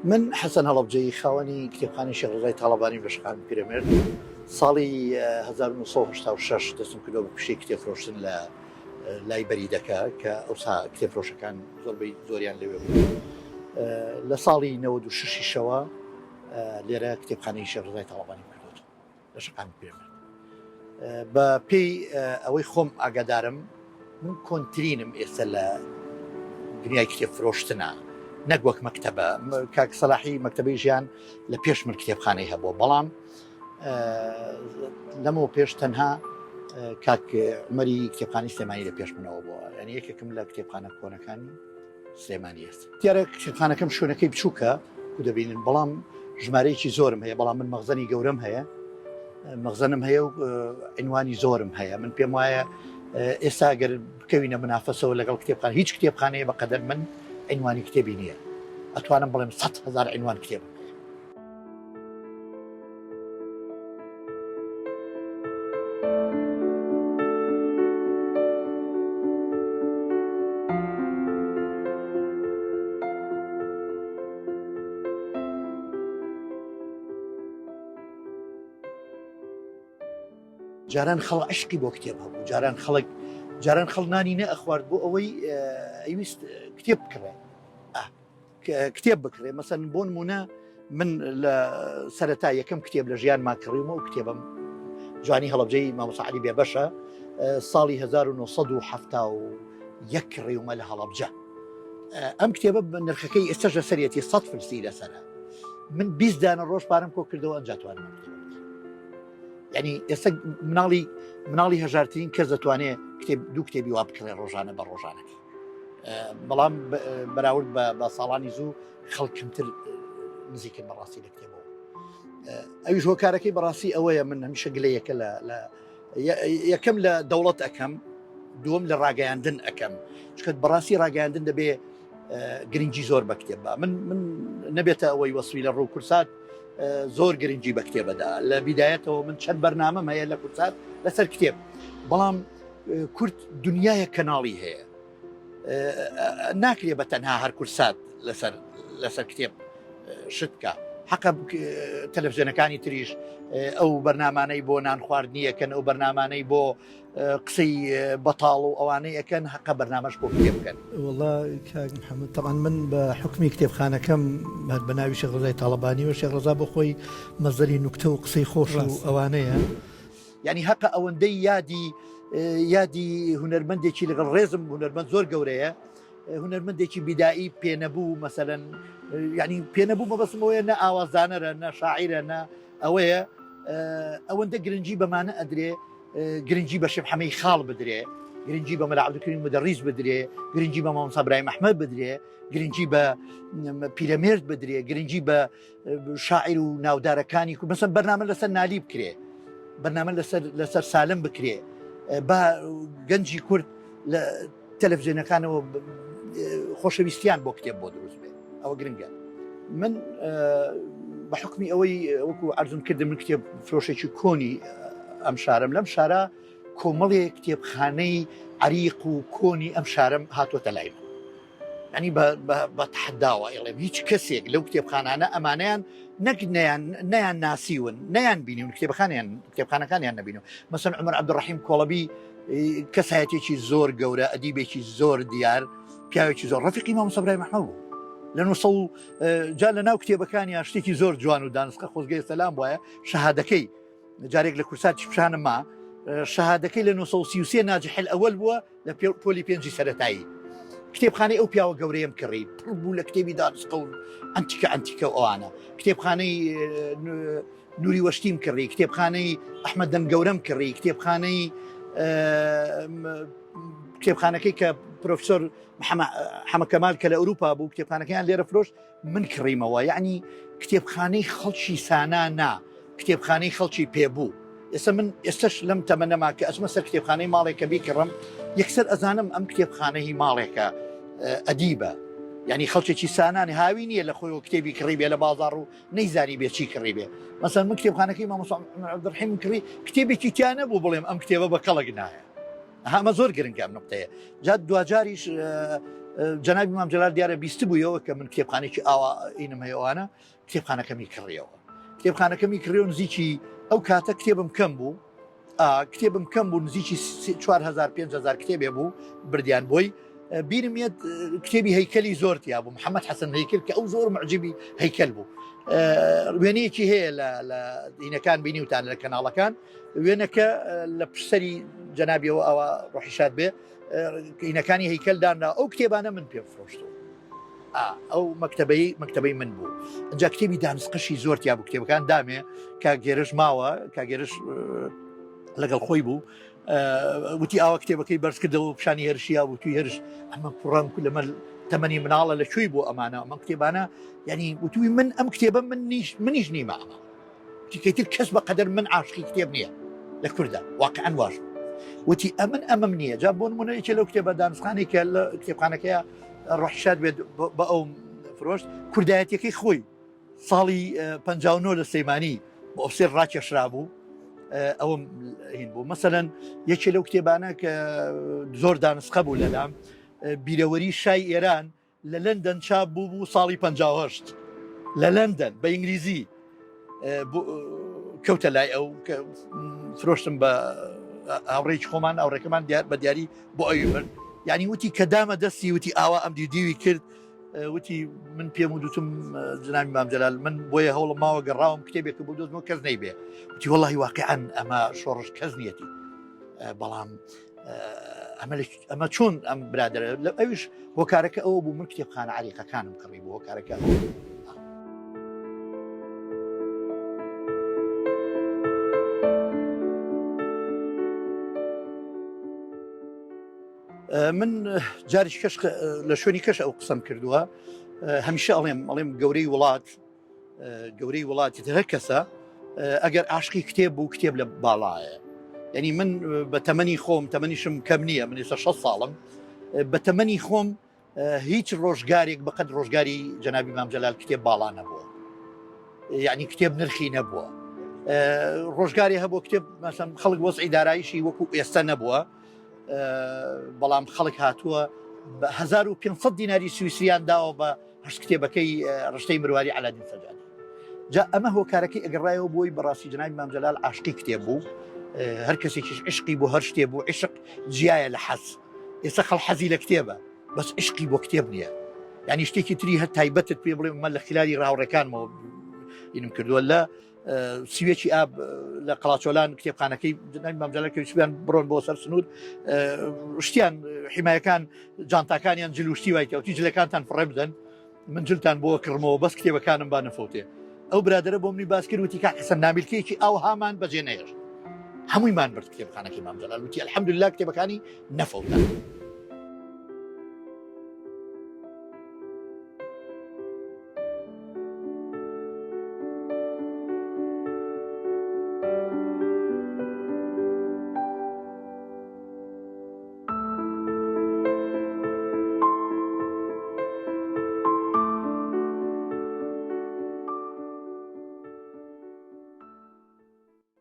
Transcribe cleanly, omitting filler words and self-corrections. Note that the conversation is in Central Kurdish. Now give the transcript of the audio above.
من حەسەن هەڵەبجەیی خاوەنی کتێبخانەی شێخ ڕزای تاڵەبانی لە شقامی پیرەمێرد ساڵی 1986 دەستم کردەوە بە پشەی کتێبفرۆشتن لە لای بەریدەکە کە ئەوسا کتێبفرۆشەکان زۆربەی زۆریان لەوێ بوو. لە ساڵی 96 شەوە لێرە کتێبخانەی شێخ ڕزای تاڵەبانی کردووە لە شقامی پیرەمێرد. بە پێی ئەوەی خۆم ئاگادارم من کۆنترینم ئێستا لە دنیای کتێبفرۆشتنە، نەک وەک مەکتەبە. کاک سەلاحی مەکتەبەی ژیان لە پێش من کتێبخانەی هەبووە، بەڵام لەمەوە پێش تەنها کاک عومەری کتێبخانەی سلێمانی لە پێش منەوە بووە، یعنی یەکێکم لە کتێبخانە کۆنەکانی سلێمانی ئێستا. دیارە کتێبخانەکەم شوێنەکەی بچووکە و دەبینن، بەڵام ژمارەیەکی زۆرم هەیە، بەڵام من مەخزەنی گەورەم هەیە، مەخزەنم هەیە و عنوانی زۆرم هەیە. من پێم وایە ئێستا گەر بکەوینە منافەسەوە لەگەڵ کتێبخانە، هیچ کتێبخانەیە بەقەدەر من عنوانی کتێبی نییە، ئەتوانم بڵێم 100,000 عنوان کتێب. جاران خەڵ عشقی بۆ کتێب هەبوو، جاران خەڵ نانی نە ئەخوارد بۆ ئەوەی ئەویست کتێب بکڕێ، کتێب بکڕێ. مەسەن بۆ نمونە من لە سەرەتا یەکەم کتێب لە ژیانما کڕیومە و کتێبم جوانی هەڵەبجەی مامۆستا عەلی بێبەشە، ساڵی 1971 کڕیومە لە هەڵەبجە. ئەم کتێبە نرخەکەی ئێستاش لەسەرەتی 100 فلسی لەسەرە. من 20 دانە ڕۆژ پارەم کۆ کردەوە ئەنجا توانم کتێب. یعنی ئێستا مناڵی هەژارترین کەس دەتوانێت دوو کتێبی وا بکڕێ ڕۆژانە بە ڕۆژانەکە، بەڵام بەراورد بە ساڵانی زوو خەڵکمتر نزیکن بەڕاستی لە کتێبەوە. ئەویش هۆکارەکەی بەڕاستی ئەوەیە، من هەمیشە گلەیەکە یەکەم لە دەوڵەت ئەەکەم، دووەم لە ڕاگەیاندن ئەەکەم، چکە بەڕاستی ڕاگەیاندن دەبێ گرنگی زۆر بە کتێبە. من نەبێتە ئەوەی وەسوی لە ڕوو کورسات زۆر گرنگی بە کتێبەدا. لە بیدایەتەوە من چەند بەرنامەم هەیە لە کورسات لەسەر کتێب، بەڵام کورد دنیایە کەناڵی هەیە، ناکرێ بە تەنها هەر کورسات لەسەر کتێب شتکە. حەقە تەلەڤیزیۆنەکانی تریش ئەو بەرنامانەی بۆ نان خواردنی ئەەکەن، ئەو بەرنامانەی بۆ قسەی بەتاڵ و ئەوانەی ئەەکەن، حەقە بەرنامەش بۆ کتێب بکەن. وەڵڵا کاک محەممەد، تەمان من بە حکمی کتێبخانەکەم بە ناوی شێخ ڕزای تاڵەبانی و شێخ ڕزا بۆ خۆی مەزەری نوکتە و قسەی خۆش و ئەوانەیە، یعنی حەقە ئەوەندەی یادی هونەرمەندێکی لەگەڵ ڕێزم هونەرمەند زۆر گەورەیە، هونەرمەندێکی بیدایی پێنەبوو، مەسەلەن یعنی پێنەبوو مەبەستمەوەیە نە ئاوازدانەرە، نە شاعیرە، نە ئەوەیە، ئەوەندە گرنگی بەمانە ئەدرێ، گرنگی بە شێخ حەمەی خاڵ بدرێ، گرنگی بە مەلا عەبدولکەریم مدەڕیس بدرێ، گرنگی بە مامۆستا ئیبراهیم ئەحمەد بدرێ، گرنگی بە پیرەمێرد بدرێ، گرنگی بە شاعیر و ناودارەکانی کو، مەسەن بەرنامە لەسەر نالی بکرێ، بەرنامە لەسەر سالم بکرێ، بە گەنجی کورد لە تەلەڤیزیۆنەکانەوە خۆشەویستیان بۆ کتێب بۆ دروست بێت. ئەوە گرنگە. من بە حکمی ئەوەی وەکو عەرزم کردم، من کتێب فرۆشێکی کۆنی ئەم شارم، لەم شارە کۆمەڵێک کتێبخانەی عەریق و کۆنی ئەم شارم هاتوۆتە لای من، ینی بە تەحەداوە ئێڵێم هیچ کەسێک لەو کتێبخانانە ئەمانەیان نەک نەیان ناسیون، نەیان بینیون، کتێبخانەکانیان نەبینەوە. مەسەن عومەر عەبدوڕەحیم کۆڵەبی کەسایەتێکی زۆر گەورە، ئەدیبێکی زۆر دیار، پیاوێکی زۆر، ڕەفیقی مامۆستا ئیبراهیم ئەحمەد بوو. لە 900 جا لە ناو کتێبەکانیان شتێکی زۆر جوان و دانسکە خۆزگەی سەلام وایە، شەهادەکەی جارێک لە کورساتی پیشانم ما، شەهادەکەی لە 933 ناجح الأول بووە لە پۆلی پێنجی سەرەتایی. کتێبخانەی ئەو پیاوە گەورەیەم کڕی، پڕ بوو لە کتێبی دانسکە و ئەنتیکە و ئەوانە. کتێبخانەی نوری وەشتیم کڕی، کتێبخانەی ئەحمەد دەمگەورەم کڕی، کتێبخانەکەی کە پرۆفسۆر محەممەد کەمال کە لە ئەوروپا بوو کتێبخانەکەیان لێرە فرۆشت، من کڕیمەوە. یعنی کتێبخانەی خەڵکی سانانا، کتێبخانەی خەڵکی پێبوو. ئێستا من ئێستش لەم تەمەنەما کە ئەچمە سەر کتێبخانەی ماڵێکە بیکڕم، یەکسەر ئەزانم ئەم کتێبخانەی ماڵێکە ئەدیبە، ینی خەڵکێکی سانانی هاوی نییە لە خۆی و کتێبی کڕی بێ لە بازاڕ و نەیزانی بێ چی کڕی بێ. مەسەن من کتێبخانەکەی مامۆستا عەبدوڕەحیم کڕی، کتێبێکی تیا نەبوو بڵێم ئەم کتێبە بە کەڵک نایە، ئەمە زۆر گرنگە ئەم نقطەیە. جا دوجاریش جەنابی مام جەلال دیارە بیست بوویەوە کە من کتێبخانێکی ئاوا ئینم هەیەوانە کتێبخانەکەمی کڕیەوە. کتێبخانەکەمی کڕێ و نزیکی ئەو کاتە کتێبم کەم بوو. کتێبم کەم بوو نزیکی 4,000-5,000 کتێبێ بوو بردیان بۆی. بیرمێت کتێبی هەیکەلی زۆرتیا بوو محەممەد حەسەن هەیکل کە ئەو زۆر معجبی هەیکەل بوو. وێنەیەکی هەیە لە دینەکان بینیوتان لە کەناڵەکان وێنەکە لە پشسەری جەنابیەوە ئەوە ڕۆحیشاد بێ کینەکانی هەیکەلداندا ئەو کتێبانە من پێ بفرۆشتەوە. ئەو مەکتەبەی من بوو. ئەجا کتێبی دانسقشی زۆرتیا بوو کتێبەکان دامێ کە گێرش ماوە کە گێرش لەگەڵ خۆی بوو وتی ئاوا کتێبەکەی بەرز کردەوە پیشانی هێرشیا بوو توی هێرش ئەمە پڕەنگ لەمە تەمەنی مناڵە لە کوێی بۆ ئەمانە ئەمە کتێبانە ینی وتوی من ئەم کتێبە منیش نیمە ئەمە تیکەیتر کەس بەقەدەر من عاشقی کتێب نییە لە کووردا واقعەن واژ وتی ئەمەم نییە جا بۆ نمونەیەکی لەو کتێبە دانسخانێک کە لە کتێبخانەکەیە ڕۆحیشاد بێت بە ئەو فرۆشت کوردایەتەکەی خۆی ساڵی 59 لە سەیمانی بۆ ئۆفسێر ڕاکێشرا بوو ئەوم هین بوو مەسەلەن یەکێ لەو کتێبانە کە زۆر دانسخە بوو لەلام بیرەوەری شای ئێران لە لەندەن چاپ بوو ساڵی 58 لە لەندەن بە ئینگلیزی کەوتە لای ئەو کە فرۆشتم بە هاوڕێکی خۆمان ئەوڕێکەمان بە دیاری بۆ ئەوی برد یعنی وتی کە دامە دەستی وتی ئاوا ئەم دیوی کرد وتی من پێم و دوتم جنابی مام جەلال من بۆیە هەوڵم ماوە گەڕاوم کتێبێک بۆ دۆزمەوە کەس نەیبێ وتی وەڵڵاهی واقعەن ئەمە شۆڕش کەس نیەتی بەڵام ئەمە چۆن ئەم برادرە لە ئەویش هۆکارەکە ئەوە بوو من کتێبخانە عەریقەکانم کڕی بوو هۆکارەکە من جاریش کەش لە شوێنی کەش ئەو قسەم کردووە هەمیشە ئەڵێم گەورەی وڵاتی هەر کەسە ئەگەر عاشقی کتێب بوو کتێب لە باڵایە یعنی من بە تەمەنی خۆم تەمەنیشم کەم نییە من ئێستا 6 ساڵم بە تەمەنی خۆم هیچ ڕۆژگارێک بەقەد ڕۆژگاری جەنابی مام جەلال کتێب باڵا نەبووە یعنی کتێب نرخی نەبووە ڕۆژگاری هەبوو کتێب مەسەڵەن خەڵک وەزعی داراییشی وەکو ئێستا نەبووە بەڵام خەڵک هاتووە بە 1500 دیناری سویسریان داوە بە هەشت کتێبەکەی ڕشتەی مرواری عەلادین سەجادی جا ئەمە هۆکارەکەی ئەگەڕایەوە بۆی بەڕاستی جەنابی مام جەلال عاشقی کتێب بوو هەر کەسێکیش عشقی بۆ هەر شتێ بوو عشق جیایە لە حەز ئێستا خەڵ حەزی لە کتێبە بەس عشقی بۆ کتێب نییە یعنی شتێکی تری هەر تایبەتت پێ بڵێ من لە خلالی ڕاوڕێکانمەوە اینم کردووە لە سیوێکی ئاب لە قەڵاچۆلان کتێبخانەکەی جەنابی مام جەلال کە ویستیان بڕۆن بۆ سەر سنوور شتیان حیمایەکان جانتاکانیان جلوشتی وای کەوتی جلەکانتان فڕێ بدەن من جلتان بۆ کڕمەوە بەس کتێبەکانم با نەفەوتێ ئەو برادرە بۆ منی باس کرد وتی کاک حەسەن نامیلکەیەکی ئاو هامان بەجێ نەهێشت هەموویمان برد کتێبخانەکەی مام جەلال وتی ئەلحەمدوللا کتێبەکانی نەفەوتن